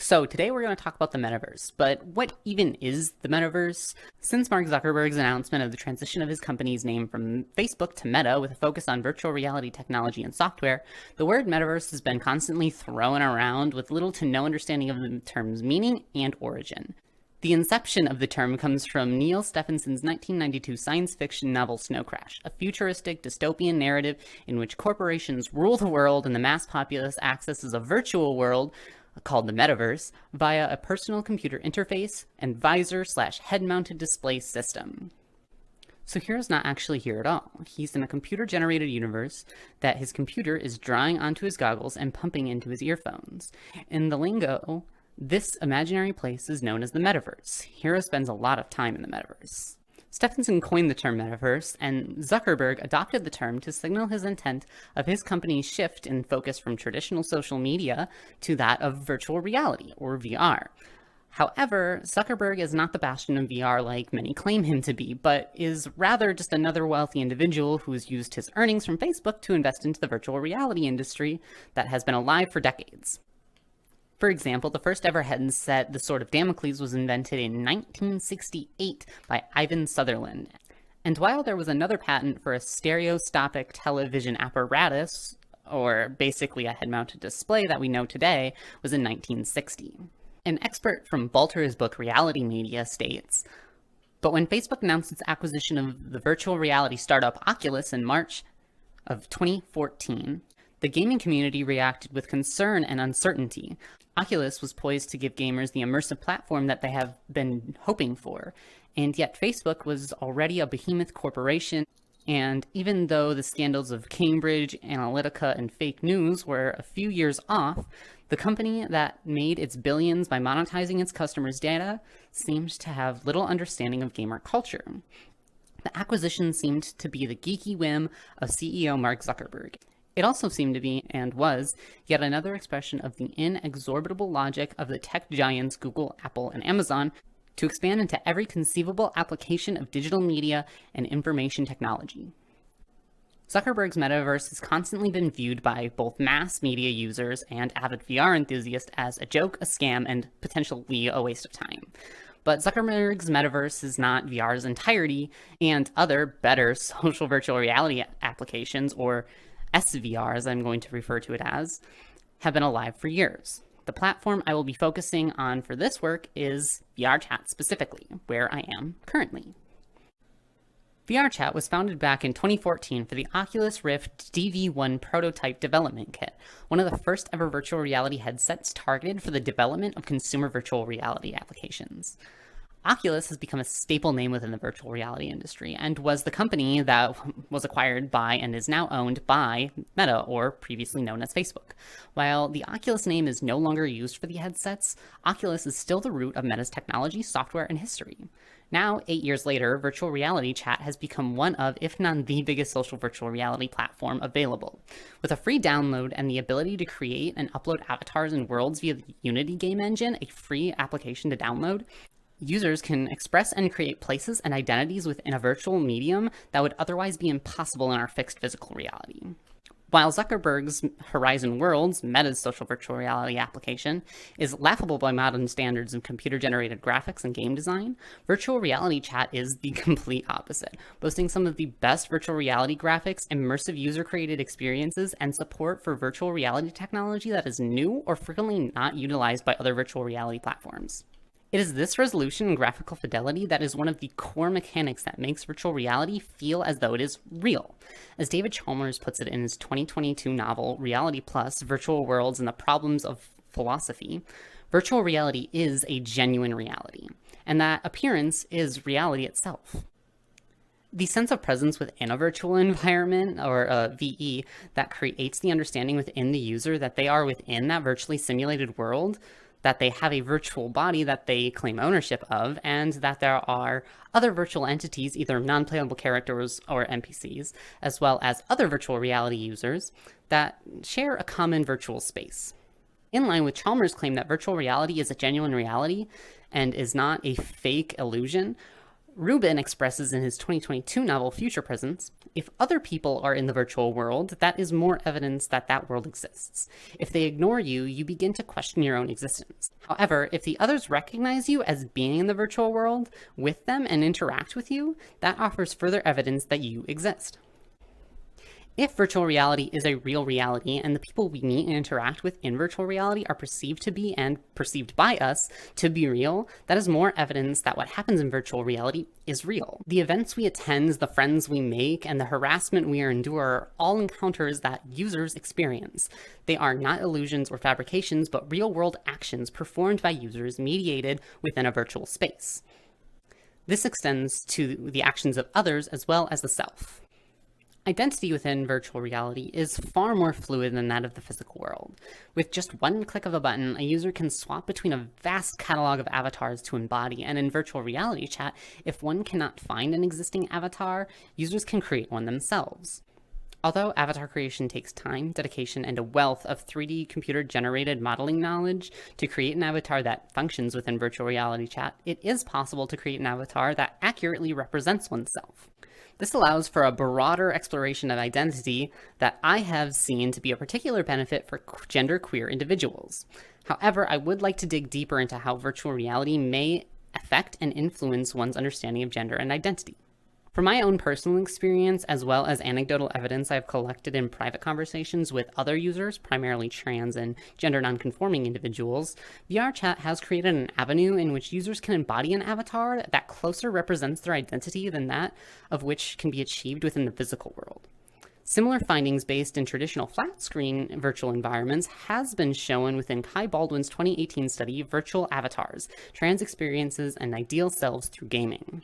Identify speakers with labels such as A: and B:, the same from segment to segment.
A: So today we're going to talk about the metaverse, but what even is the metaverse? Since Mark Zuckerberg's announcement of the transition of his company's name from Facebook to Meta with a focus on virtual reality technology and software, the word metaverse has been constantly thrown around with little to no understanding of the term's meaning and origin. The inception of the term comes from Neal Stephenson's 1992 science fiction novel Snow Crash, a futuristic dystopian narrative in which corporations rule the world and the mass populace accesses a virtual world called the metaverse via a personal computer interface and visor/head-mounted display system. So Hero's not actually here at all. He's in a computer-generated universe that his computer is drawing onto his goggles and pumping into his earphones. In the lingo, this imaginary place is known as the metaverse. Hero spends a lot of time in the metaverse. Stephenson coined the term metaverse, and Zuckerberg adopted the term to signal his intent of his company's shift in focus from traditional social media to that of virtual reality, or VR. However, Zuckerberg is not the bastion of VR like many claim him to be, but is rather just another wealthy individual who has used his earnings from Facebook to invest into the virtual reality industry that has been alive for decades. For example, the first ever headset, the Sword of Damocles, was invented in 1968 by Ivan Sutherland. And while there was another patent for a stereoscopic television apparatus, or basically a head-mounted display that we know today, was in 1960. An expert from Balter's book Reality Media states, "But when Facebook announced its acquisition of the virtual reality startup Oculus in March of 2014, the gaming community reacted with concern and uncertainty. Oculus was poised to give gamers the immersive platform that they have been hoping for, and yet Facebook was already a behemoth corporation, and even though the scandals of Cambridge Analytica and fake news were a few years off, the company that made its billions by monetizing its customers' data seemed to have little understanding of gamer culture. The acquisition seemed to be the geeky whim of CEO Mark Zuckerberg. It also seemed to be, and was, yet another expression of the inexorable logic of the tech giants Google, Apple, and Amazon to expand into every conceivable application of digital media and information technology." Zuckerberg's metaverse has constantly been viewed by both mass media users and avid VR enthusiasts as a joke, a scam, and potentially a waste of time. But Zuckerberg's metaverse is not VR's entirety, and other, better social virtual reality applications, or SVR, as I'm going to refer to it as, have been alive for years. The platform I will be focusing on for this work is VRChat specifically, where I am currently. VRChat was founded back in 2014 for the Oculus Rift DV1 prototype development kit, one of the first ever virtual reality headsets targeted for the development of consumer virtual reality applications. Oculus has become a staple name within the virtual reality industry and was the company that was acquired by and is now owned by Meta, or previously known as Facebook. While the Oculus name is no longer used for the headsets, Oculus is still the root of Meta's technology, software, and history. Now, 8 years later, virtual reality chat has become one of, if not the biggest social virtual reality platform available. With a free download and the ability to create and upload avatars and worlds via the Unity game engine, a free application to download, users can express and create places and identities within a virtual medium that would otherwise be impossible in our fixed physical reality. While Zuckerberg's Horizon Worlds, Meta's social virtual reality application, is laughable by modern standards of computer-generated graphics and game design, virtual reality chat is the complete opposite, boasting some of the best virtual reality graphics, immersive user-created experiences, and support for virtual reality technology that is new or frequently not utilized by other virtual reality platforms. It is this resolution and graphical fidelity that is one of the core mechanics that makes virtual reality feel as though it is real. As David Chalmers puts it in his 2022 novel, Reality Plus, Virtual Worlds and the Problems of Philosophy, virtual reality is a genuine reality, and that appearance is reality itself. The sense of presence within a virtual environment, or a VE, that creates the understanding within the user that they are within that virtually simulated world, that they have a virtual body that they claim ownership of, and that there are other virtual entities, either non-playable characters or NPCs, as well as other virtual reality users that share a common virtual space. In line with Chalmers' claim that virtual reality is a genuine reality and is not a fake illusion, Rubin expresses in his 2022 novel Future Presence, if other people are in the virtual world, that is more evidence that that world exists. If they ignore you, you begin to question your own existence. However, if the others recognize you as being in the virtual world with them and interact with you, that offers further evidence that you exist. If virtual reality is a real reality and the people we meet and interact with in virtual reality are perceived to be and perceived by us to be real, that is more evidence that what happens in virtual reality is real. The events we attend, the friends we make, and the harassment we endure are all encounters that users experience. They are not illusions or fabrications, but real-world actions performed by users mediated within a virtual space. This extends to the actions of others as well as the self. Identity within virtual reality is far more fluid than that of the physical world. With just one click of a button, a user can swap between a vast catalog of avatars to embody, and in virtual reality chat, if one cannot find an existing avatar, users can create one themselves. Although avatar creation takes time, dedication, and a wealth of 3D computer-generated modeling knowledge to create an avatar that functions within virtual reality chat, it is possible to create an avatar that accurately represents oneself. This allows for a broader exploration of identity that I have seen to be a particular benefit for genderqueer individuals. However, I would like to dig deeper into how virtual reality may affect and influence one's understanding of gender and identity. From my own personal experience, as well as anecdotal evidence I've collected in private conversations with other users, primarily trans and gender nonconforming individuals, VR chat has created an avenue in which users can embody an avatar that closer represents their identity than that of which can be achieved within the physical world. Similar findings based in traditional flat-screen virtual environments has been shown within Kai Baldwin's 2018 study, Virtual Avatars, Trans Experiences and Ideal Selves Through Gaming.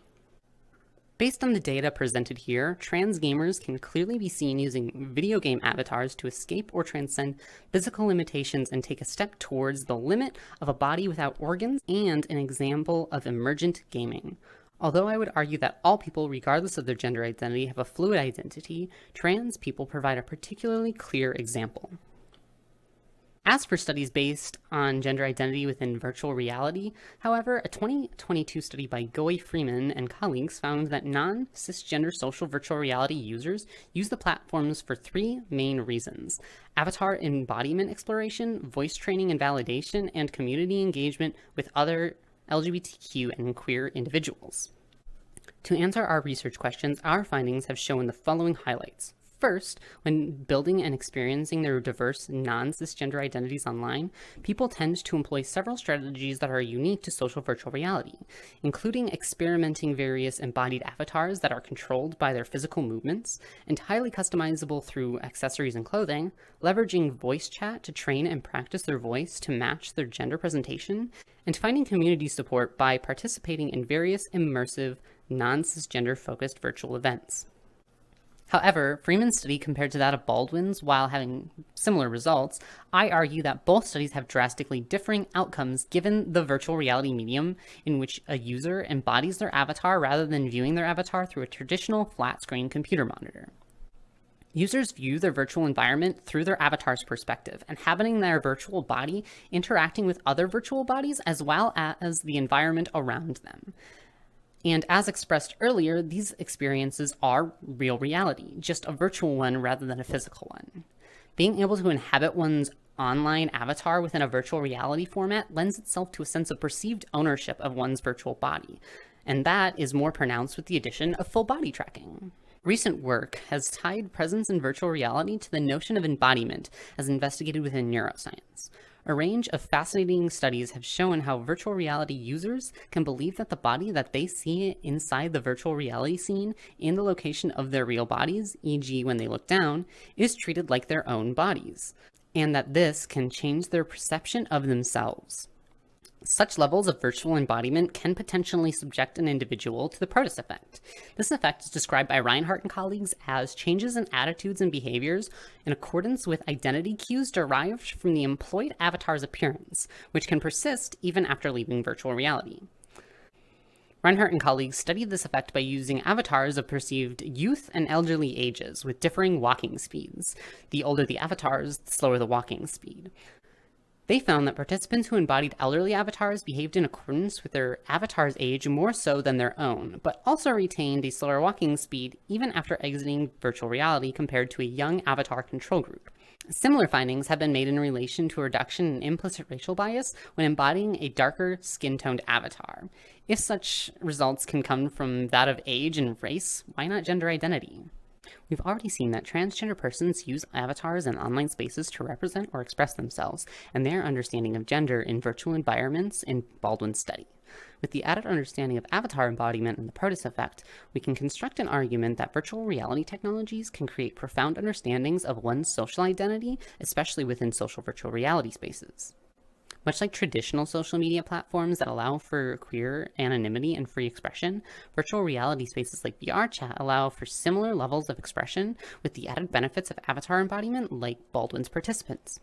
A: Based on the data presented here, trans gamers can clearly be seen using video game avatars to escape or transcend physical limitations and take a step towards the limit of a body without organs, and an example of emergent gaming. Although I would argue that all people, regardless of their gender identity, have a fluid identity, trans people provide a particularly clear example. As for studies based on gender identity within virtual reality, however, a 2022 study by Goey Freeman and colleagues found that non-cisgender social virtual reality users use the platforms for three main reasons: avatar embodiment exploration, voice training and validation, and community engagement with other LGBTQ and queer individuals. To answer our research questions, our findings have shown the following highlights. First, when building and experiencing their diverse non-cisgender identities online, people tend to employ several strategies that are unique to social virtual reality, including experimenting various embodied avatars that are controlled by their physical movements, and highly customizable through accessories and clothing, leveraging voice chat to train and practice their voice to match their gender presentation, and finding community support by participating in various immersive, non-cisgender-focused virtual events. However, Freeman's study compared to that of Baldwin's, while having similar results, I argue that both studies have drastically differing outcomes given the virtual reality medium in which a user embodies their avatar rather than viewing their avatar through a traditional flat-screen computer monitor. Users view their virtual environment through their avatar's perspective, inhabiting their virtual body, interacting with other virtual bodies, as well as the environment around them. And as expressed earlier, these experiences are real reality, just a virtual one rather than a physical one. Being able to inhabit one's online avatar within a virtual reality format lends itself to a sense of perceived ownership of one's virtual body, and that is more pronounced with the addition of full body tracking. Recent work has tied presence in virtual reality to the notion of embodiment as investigated within neuroscience. A range of fascinating studies have shown how virtual reality users can believe that the body that they see inside the virtual reality scene in the location of their real bodies, e.g. when they look down, is treated like their own bodies, and that this can change their perception of themselves. Such levels of virtual embodiment can potentially subject an individual to the protus effect. This effect is described by Reinhardt and colleagues as changes in attitudes and behaviors in accordance with identity cues derived from the employed avatar's appearance, which can persist even after leaving virtual reality. Reinhardt and colleagues studied this effect by using avatars of perceived youth and elderly ages with differing walking speeds. The older the avatars, the slower the walking speed. They found that participants who embodied elderly avatars behaved in accordance with their avatar's age more so than their own, but also retained a slower walking speed even after exiting virtual reality compared to a young avatar control group. Similar findings have been made in relation to a reduction in implicit racial bias when embodying a darker skin-toned avatar. If such results can come from that of age and race, why not gender identity? We've already seen that transgender persons use avatars in online spaces to represent or express themselves and their understanding of gender in virtual environments in Baldwin's study. With the added understanding of avatar embodiment and the protus effect, we can construct an argument that virtual reality technologies can create profound understandings of one's social identity, especially within social virtual reality spaces. Much like traditional social media platforms that allow for queer anonymity and free expression, virtual reality spaces like VR chat allow for similar levels of expression with the added benefits of avatar embodiment like Baldwin's participants.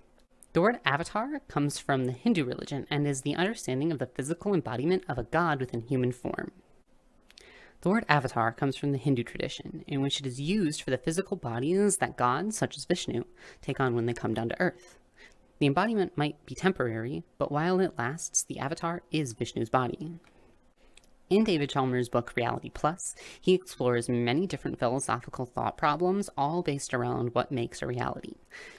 A: The word avatar comes from the Hindu religion and is the understanding of the physical embodiment of a god within human form. The word avatar comes from the Hindu tradition, in which it is used for the physical bodies that gods, such as Vishnu, take on when they come down to Earth. The embodiment might be temporary, but while it lasts, the avatar is Vishnu's body. In David Chalmers' book Reality Plus, he explores many different philosophical thought problems, all based around what makes a reality.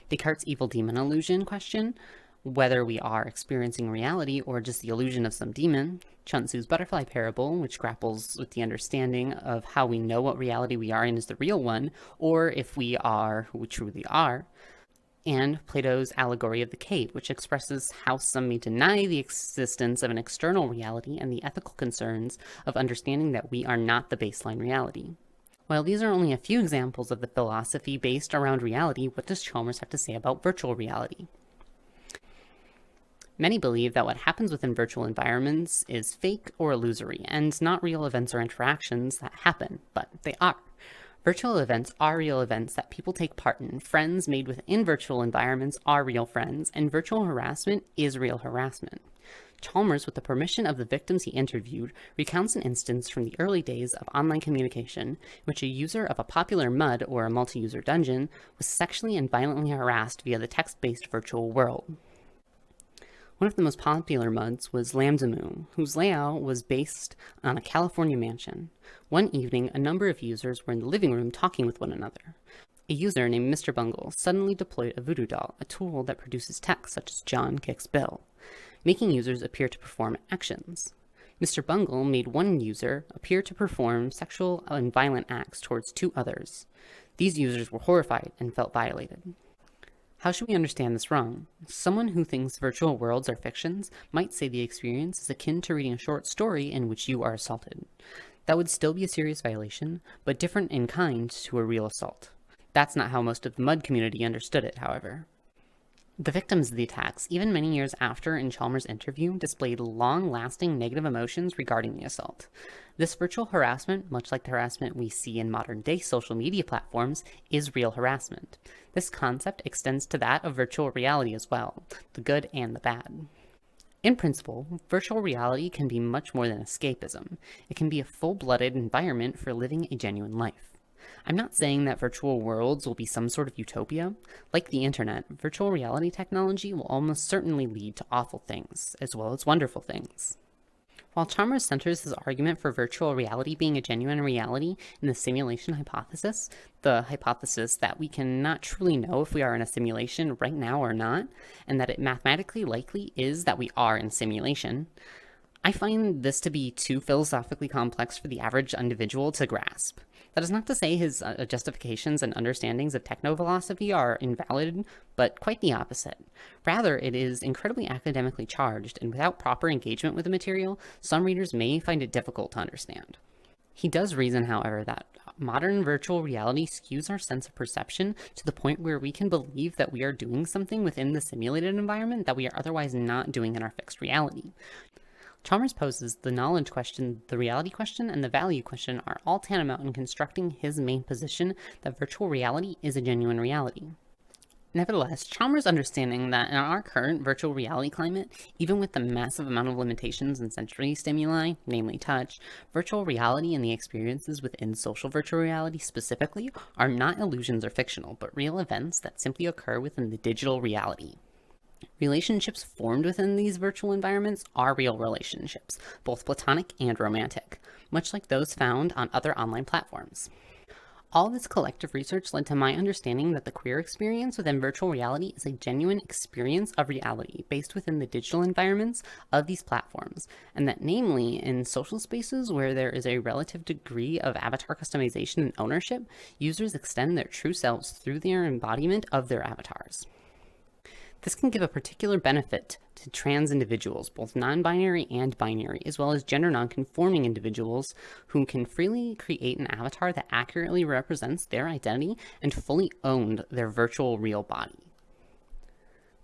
A: Descartes' evil demon illusion question, whether we are experiencing reality or just the illusion of some demon, Sun Tzu's butterfly parable, which grapples with the understanding of how we know what reality we are in is the real one, or if we are who we truly are, and Plato's allegory of the cave, which expresses how some may deny the existence of an external reality and the ethical concerns of understanding that we are not the baseline reality. While these are only a few examples of the philosophy based around reality, what does Chalmers have to say about virtual reality? Many believe that what happens within virtual environments is fake or illusory, and not real events or interactions that happen, but they are. Virtual events are real events that people take part in. Friends made within virtual environments are real friends, and virtual harassment is real harassment. Chalmers, with the permission of the victims he interviewed, recounts an instance from the early days of online communication in which a user of a popular MUD, or a multi-user dungeon, was sexually and violently harassed via the text-based virtual world. One of the most popular MUDs was Lambda, whose layout was based on a California mansion. One evening, a number of users were in the living room talking with one another. A user named Mr. Bungle suddenly deployed a voodoo doll, a tool that produces text such as John kicks Bill, making users appear to perform actions. Mr. Bungle made one user appear to perform sexual and violent acts towards two others. These users were horrified and felt violated. How should we understand this wrong? Someone who thinks virtual worlds are fictions might say the experience is akin to reading a short story in which you are assaulted. That would still be a serious violation, but different in kind to a real assault. That's not how most of the MUD community understood it, however. The victims of the attacks, even many years after in Chalmers' interview, displayed long-lasting negative emotions regarding the assault. This virtual harassment, much like the harassment we see in modern-day social media platforms, is real harassment. This concept extends to that of virtual reality as well, the good and the bad. In principle, virtual reality can be much more than escapism. It can be a full-blooded environment for living a genuine life. I'm not saying that virtual worlds will be some sort of utopia. Like the internet, virtual reality technology will almost certainly lead to awful things, as well as wonderful things. While Chalmers centers his argument for virtual reality being a genuine reality in the simulation hypothesis, the hypothesis that we cannot truly know if we are in a simulation right now or not, and that it mathematically likely is that we are in simulation, I find this to be too philosophically complex for the average individual to grasp. That is not to say his justifications and understandings of techno-philosophy are invalid, but quite the opposite. Rather, it is incredibly academically charged, and without proper engagement with the material, some readers may find it difficult to understand. He does reason, however, that modern virtual reality skews our sense of perception to the point where we can believe that we are doing something within the simulated environment that we are otherwise not doing in our fixed reality. Chalmers poses the knowledge question, the reality question, and the value question are all tantamount in constructing his main position that virtual reality is a genuine reality. Nevertheless, Chalmers' understanding that in our current virtual reality climate, even with the massive amount of limitations and sensory stimuli, namely touch, virtual reality and the experiences within social virtual reality specifically are not illusions or fictional, but real events that simply occur within the digital reality. Relationships formed within these virtual environments are real relationships, both platonic and romantic, much like those found on other online platforms. All this collective research led to my understanding that the queer experience within virtual reality is a genuine experience of reality based within the digital environments of these platforms, and that namely, in social spaces where there is a relative degree of avatar customization and ownership, users extend their true selves through their embodiment of their avatars. This can give a particular benefit to trans individuals, both non-binary and binary, as well as gender non-conforming individuals who can freely create an avatar that accurately represents their identity and fully own their virtual real body.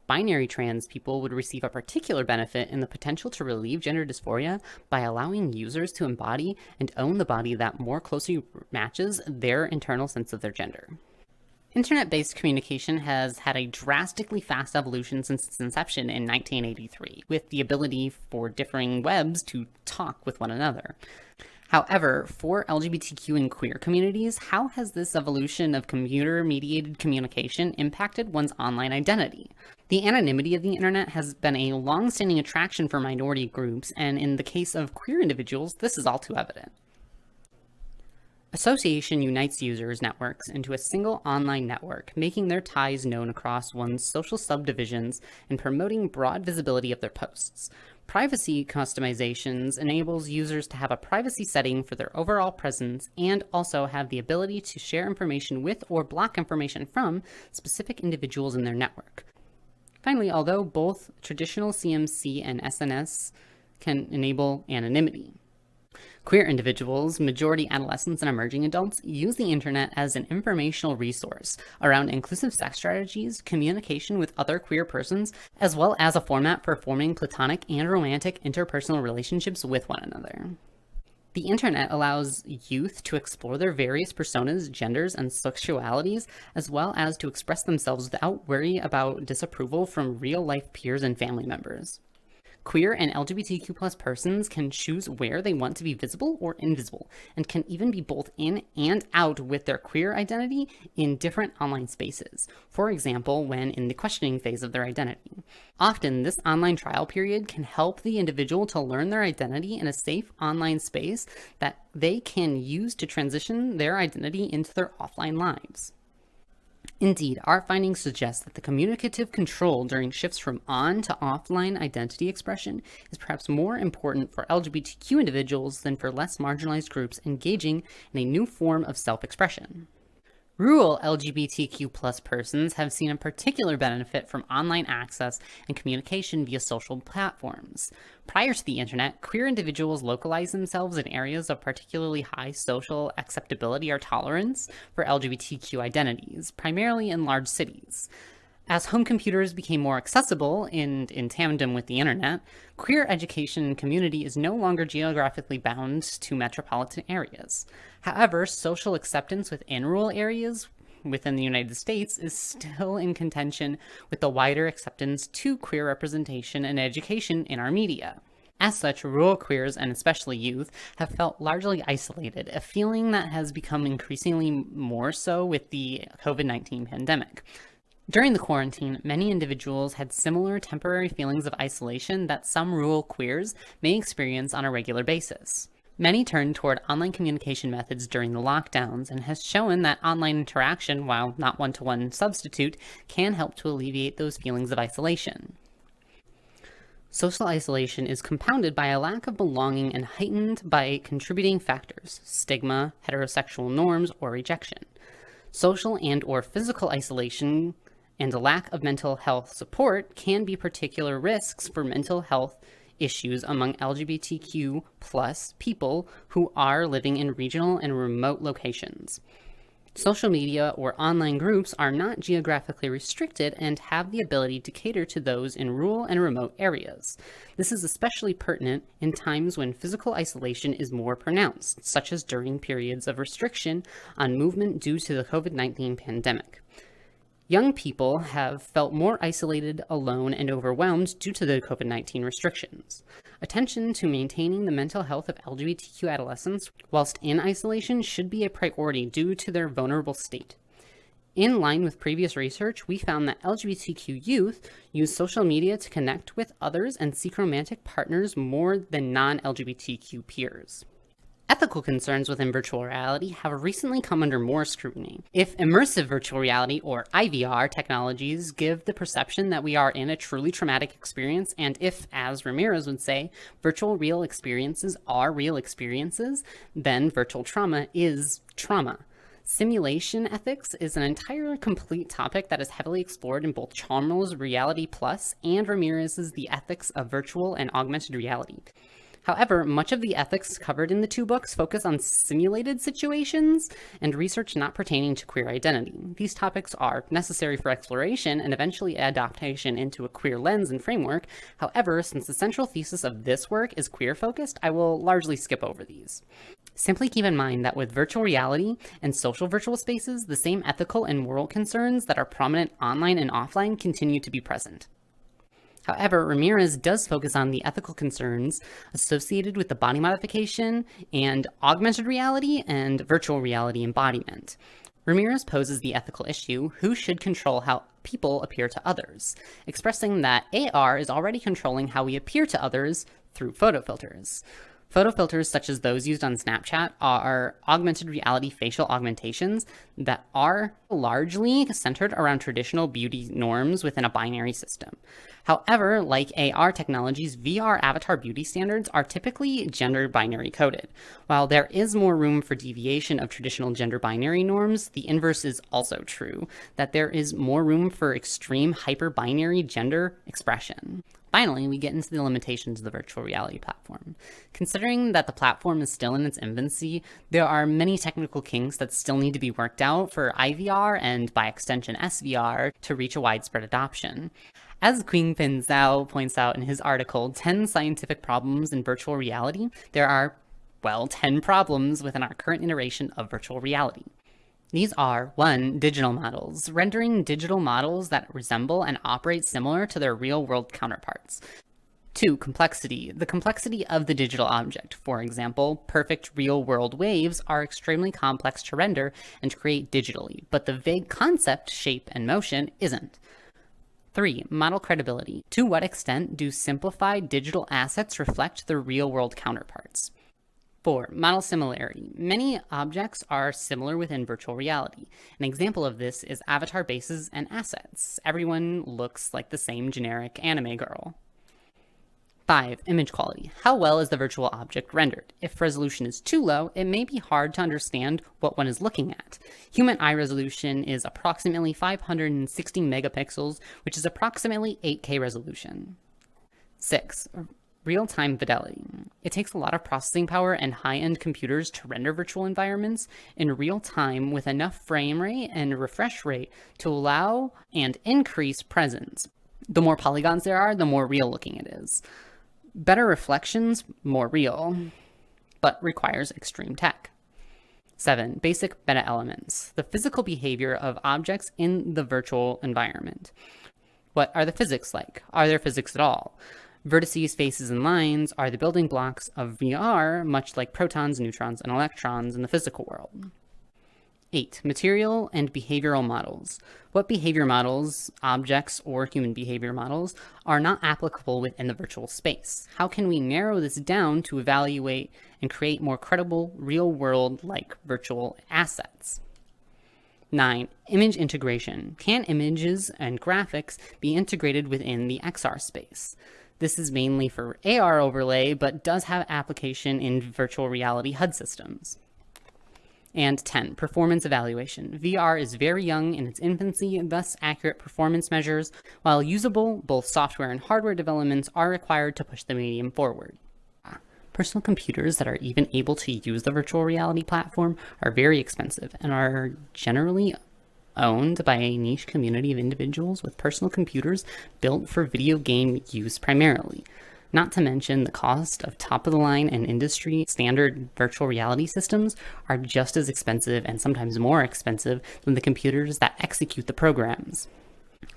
A: Binary trans people would receive a particular benefit in the potential to relieve gender dysphoria by allowing users to embody and own the body that more closely matches their internal sense of their gender. Internet-based communication has had a drastically fast evolution since its inception in 1983, with the ability for differing webs to talk with one another. However, for LGBTQ and queer communities, how has this evolution of computer-mediated communication impacted one's online identity? The anonymity of the internet has been a long-standing attraction for minority groups, and in the case of queer individuals, this is all too evident. Association unites users' networks into a single online network, making their ties known across one's social subdivisions and promoting broad visibility of their posts. Privacy customizations enables users to have a privacy setting for their overall presence and also have the ability to share information with or block information from specific individuals in their network. Finally, although both traditional CMC and SNS can enable anonymity, queer individuals, majority adolescents, and emerging adults use the internet as an informational resource around inclusive sex strategies, communication with other queer persons, as well as a format for forming platonic and romantic interpersonal relationships with one another. The internet allows youth to explore their various personas, genders, and sexualities, as well as to express themselves without worry about disapproval from real-life peers and family members. Queer and LGBTQ+ persons can choose where they want to be visible or invisible, and can even be both in and out with their queer identity in different online spaces, for example, when in the questioning phase of their identity. Often, this online trial period can help the individual to learn their identity in a safe online space that they can use to transition their identity into their offline lives. Indeed, our findings suggest that the communicative control during shifts from on to offline identity expression is perhaps more important for LGBTQ individuals than for less marginalized groups engaging in a new form of self-expression. Rural LGBTQ+ persons have seen a particular benefit from online access and communication via social platforms. Prior to the internet, queer individuals localized themselves in areas of particularly high social acceptability or tolerance for LGBTQ identities, primarily in large cities. As home computers became more accessible and in tandem with the internet, queer education and community is no longer geographically bound to metropolitan areas. However, social acceptance within rural areas within the United States is still in contention with the wider acceptance to queer representation and education in our media. As such, rural queers, and especially youth, have felt largely isolated, a feeling that has become increasingly more so with the COVID-19 pandemic. During the quarantine, many individuals had similar temporary feelings of isolation that some rural queers may experience on a regular basis. Many turned toward online communication methods during the lockdowns and has shown that online interaction, while not one-to-one substitute, can help to alleviate those feelings of isolation. Social isolation is compounded by a lack of belonging and heightened by contributing factors, stigma, heterosexual norms, or rejection. Social and/or physical isolation and a lack of mental health support can be particular risks for mental health issues among LGBTQ+ people who are living in regional and remote locations. Social media or online groups are not geographically restricted and have the ability to cater to those in rural and remote areas. This is especially pertinent in times when physical isolation is more pronounced, such as during periods of restriction on movement due to the COVID-19 pandemic. Young people have felt more isolated, alone, and overwhelmed due to the COVID-19 restrictions. Attention to maintaining the mental health of LGBTQ adolescents whilst in isolation should be a priority due to their vulnerable state. In line with previous research, we found that LGBTQ youth use social media to connect with others and seek romantic partners more than non-LGBTQ peers. Ethical concerns within virtual reality have recently come under more scrutiny. If immersive virtual reality, or IVR, technologies give the perception that we are in a truly traumatic experience, and if, as Ramirez would say, virtual real experiences are real experiences, then virtual trauma is trauma. Simulation ethics is an entirely complete topic that is heavily explored in both Chalmers' Reality Plus and Ramirez's The Ethics of Virtual and Augmented Reality. However, much of the ethics covered in the two books focus on simulated situations and research not pertaining to queer identity. These topics are necessary for exploration and eventually adaptation into a queer lens and framework. However, since the central thesis of this work is queer-focused, I will largely skip over these. Simply keep in mind that with virtual reality and social virtual spaces, the same ethical and moral concerns that are prominent online and offline continue to be present. However, Ramirez does focus on the ethical concerns associated with the body modification and augmented reality and virtual reality embodiment. Ramirez poses the ethical issue, who should control how people appear to others, expressing that AR is already controlling how we appear to others through photo filters. Photo filters such as those used on Snapchat are augmented reality facial augmentations that are largely centered around traditional beauty norms within a binary system. However, like AR technologies, VR avatar beauty standards are typically gender binary coded. While there is more room for deviation of traditional gender binary norms, the inverse is also true, that there is more room for extreme hyper-binary gender expression. Finally, we get into the limitations of the virtual reality platform. Considering that the platform is still in its infancy, there are many technical kinks that still need to be worked out for IVR and, by extension, SVR to reach a widespread adoption. As Qingpin Zhao points out in his article, 10 Scientific Problems in Virtual Reality, there are, 10 problems within our current iteration of virtual reality. These are 1. Digital models, rendering digital models that resemble and operate similar to their real-world counterparts. 2. Complexity, the complexity of the digital object. For example, perfect real-world waves are extremely complex to render and create digitally, but the vague concept, shape, and motion isn't. 3. Model credibility. To what extent do simplified digital assets reflect their real-world counterparts? 4. Model similarity. Many objects are similar within virtual reality. An example of this is avatar bases and assets. Everyone looks like the same generic anime girl. 5. Image quality. How well is the virtual object rendered? If resolution is too low, it may be hard to understand what one is looking at. Human eye resolution is approximately 560 megapixels, which is approximately 8K resolution. 6. Real-time fidelity. It takes a lot of processing power and high-end computers to render virtual environments in real time with enough frame rate and refresh rate to allow and increase presence. The more polygons there are, the more real-looking it is. Better reflections, more real, but requires extreme tech. 7. Basic meta-elements. The physical behavior of objects in the virtual environment. What are the physics like? Are there physics at all? Vertices, faces, and lines are the building blocks of VR, much like protons, neutrons, and electrons in the physical world. 8. Material and behavioral models. What behavior models, objects, or human behavior models are not applicable within the virtual space? How can we narrow this down to evaluate and create more credible, real-world-like virtual assets? 9. Image integration. Can images and graphics be integrated within the XR space? This is mainly for AR overlay, but does have application in virtual reality HUD systems. And 10. Performance evaluation. VR is very young in its infancy, thus accurate performance measures, while usable, both software and hardware developments are required to push the medium forward. Personal computers that are even able to use the virtual reality platform are very expensive and are generally owned by a niche community of individuals with personal computers built for video game use primarily. Not to mention the cost of top-of-the-line and industry-standard virtual reality systems are just as expensive and sometimes more expensive than the computers that execute the programs.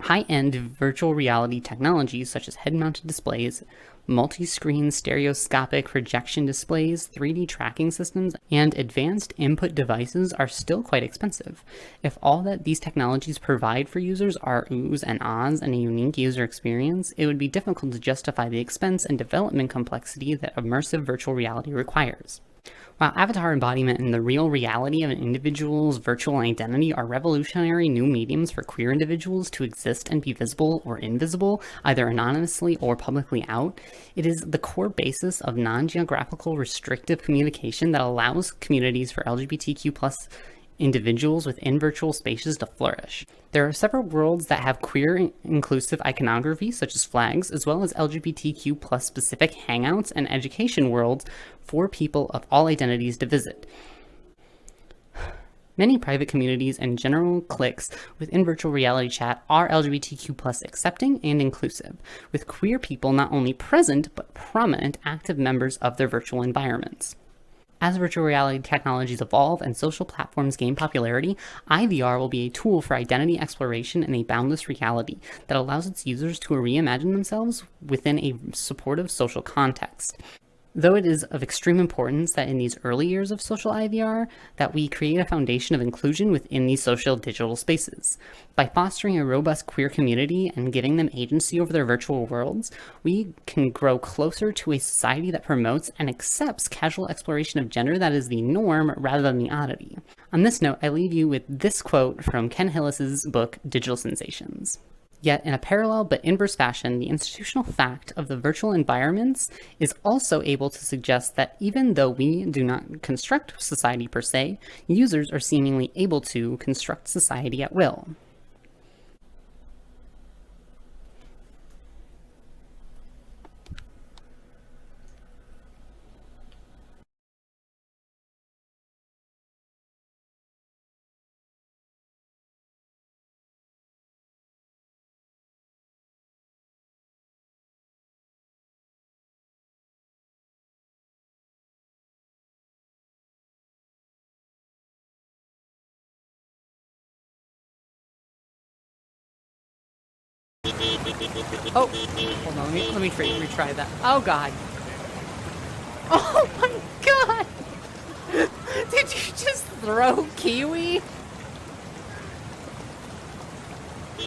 A: High-end virtual reality technologies such as head-mounted displays, multi-screen stereoscopic projection displays, 3D tracking systems, and advanced input devices are still quite expensive. If all that these technologies provide for users are oohs and ahs and a unique user experience, it would be difficult to justify the expense and development complexity that immersive virtual reality requires. While avatar embodiment and the real reality of an individual's virtual identity are revolutionary new mediums for queer individuals to exist and be visible or invisible, either anonymously or publicly out, it is the core basis of non-geographical restrictive communication that allows communities for LGBTQ+ individuals within virtual spaces to flourish. There are several worlds that have queer inclusive iconography, such as flags, as well as LGBTQ+ specific hangouts and education worlds for people of all identities to visit. Many private communities and general cliques within virtual reality chat are LGBTQ+ accepting and inclusive, with queer people not only present but prominent active members of their virtual environments. As virtual reality technologies evolve and social platforms gain popularity, IVR will be a tool for identity exploration in a boundless reality that allows its users to reimagine themselves within a supportive social context. Though it is of extreme importance that in these early years of social IVR, that we create a foundation of inclusion within these social digital spaces. By fostering a robust queer community and giving them agency over their virtual worlds, we can grow closer to a society that promotes and accepts casual exploration of gender that is the norm rather than the oddity. On this note, I leave you with this quote from Ken Hillis's book, Digital Sensations. Yet, in a parallel but inverse fashion, the institutional fact of the virtual environments is also able to suggest that even though we do not construct society per se, users are seemingly able to construct society at will. Oh, hold on, let me retry that. Oh god. Oh my god! Did you just throw Kiwi?